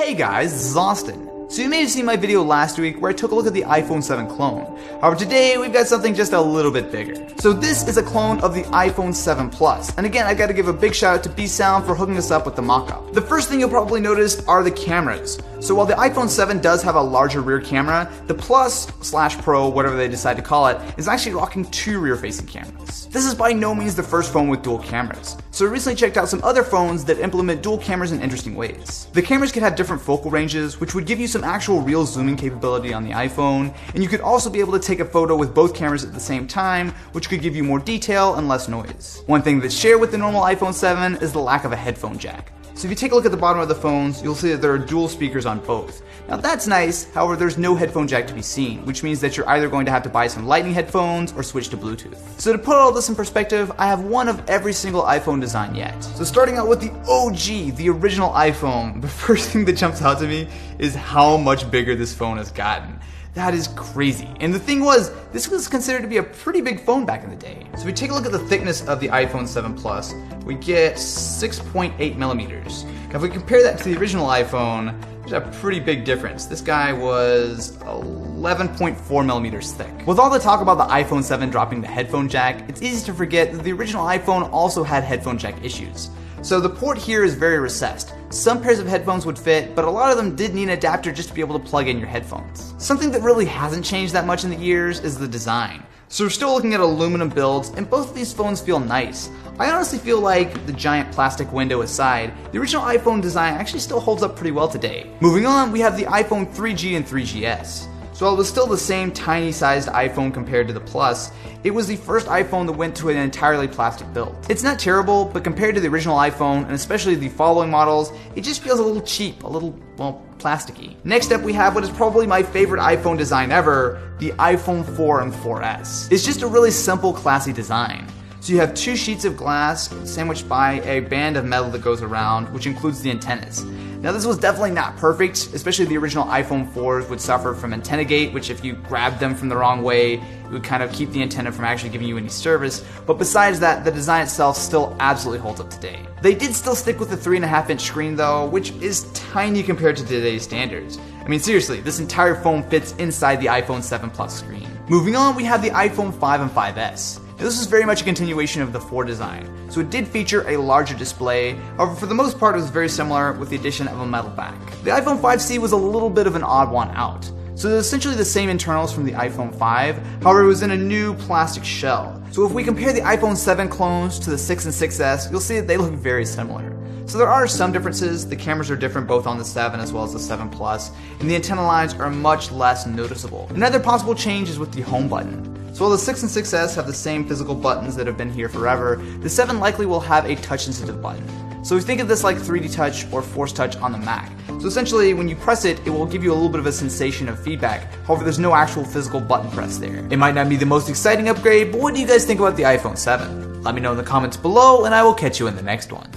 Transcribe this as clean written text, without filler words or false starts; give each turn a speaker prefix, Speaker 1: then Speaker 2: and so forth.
Speaker 1: Hey guys, this is Austin. So you may have seen my video last week where I took a look at the iPhone 7 clone. However, today we've got something just a little bit bigger. So this is a clone of the iPhone 7 Plus. And again, I gotta give a big shout out to B-Sound for hooking us up with the mock-up. The first thing you'll probably notice are the cameras. So while the iPhone 7 does have a larger rear camera, the Plus/Pro, whatever they decide to call it, is actually rocking two rear-facing cameras. This is by no means the first phone with dual cameras. So I recently checked out some other phones that implement dual cameras in interesting ways. The cameras can have different focal ranges, which would give you some actual real zooming capability on the iPhone, and you could also be able to take a photo with both cameras at the same time, which could give you more detail and less noise. One thing that's shared with the normal iPhone 7 is the lack of a headphone jack. So if you take a look at the bottom of the phones, you'll see that there are dual speakers on both. Now that's nice, however there's no headphone jack to be seen, which means that you're either going to have to buy some Lightning headphones or switch to Bluetooth. So to put all this in perspective, I have one of every single iPhone design yet. So starting out with the OG, the original iPhone, the first thing that jumps out to me is how much bigger this phone has gotten. That is crazy. And the thing was, this was considered to be a pretty big phone back in the day. So if we take a look at the thickness of the iPhone 7 Plus, we get 6.8 millimeters. Now if we compare that to the original iPhone, there's a pretty big difference. This guy was 11.4 millimeters thick. With all the talk about the iPhone 7 dropping the headphone jack, it's easy to forget that the original iPhone also had headphone jack issues. So the port here is very recessed. Some pairs of headphones would fit, but a lot of them did need an adapter just to be able to plug in your headphones. Something that really hasn't changed that much in the years is the design. So we're still looking at aluminum builds, and both of these phones feel nice. I honestly feel like, the giant plastic window aside, the original iPhone design actually still holds up pretty well today. Moving on, we have the iPhone 3G and 3GS. So while it was still the same tiny sized iPhone compared to the Plus, it was the first iPhone that went to an entirely plastic build. It's not terrible, but compared to the original iPhone, and especially the following models, it just feels a little cheap, a little, well, plasticky. Next up we have what is probably my favorite iPhone design ever, the iPhone 4 and 4S. It's just a really simple, classy design. So you have two sheets of glass sandwiched by a band of metal that goes around, which includes the antennas. Now this was definitely not perfect, especially the original iPhone 4s would suffer from antenna gate, which if you grabbed them from the wrong way, it would kind of keep the antenna from actually giving you any service. But besides that, the design itself still absolutely holds up today. They did still stick with the 3.5-inch screen though, which is tiny compared to today's standards. I mean seriously, this entire phone fits inside the iPhone 7 Plus screen. Moving on, we have the iPhone 5 and 5S. Now, this is very much a continuation of the 4 design, so it did feature a larger display, however for the most part it was very similar with the addition of a metal back. The iPhone 5C was a little bit of an odd one out. So it's essentially the same internals from the iPhone 5, however it was in a new plastic shell. So if we compare the iPhone 7 clones to the 6 and 6S, you'll see that they look very similar. So there are some differences. The cameras are different both on the 7 as well as the 7 Plus, and the antenna lines are much less noticeable. Another possible change is with the home button. So while the 6 and 6S have the same physical buttons that have been here forever, the 7 likely will have a touch-sensitive button. So think of this like 3D Touch or Force Touch on the Mac. So essentially, when you press it, it will give you a little bit of a sensation of feedback. However, there's no actual physical button press there. It might not be the most exciting upgrade, but what do you guys think about the iPhone 7? Let me know in the comments below, and I will catch you in the next one.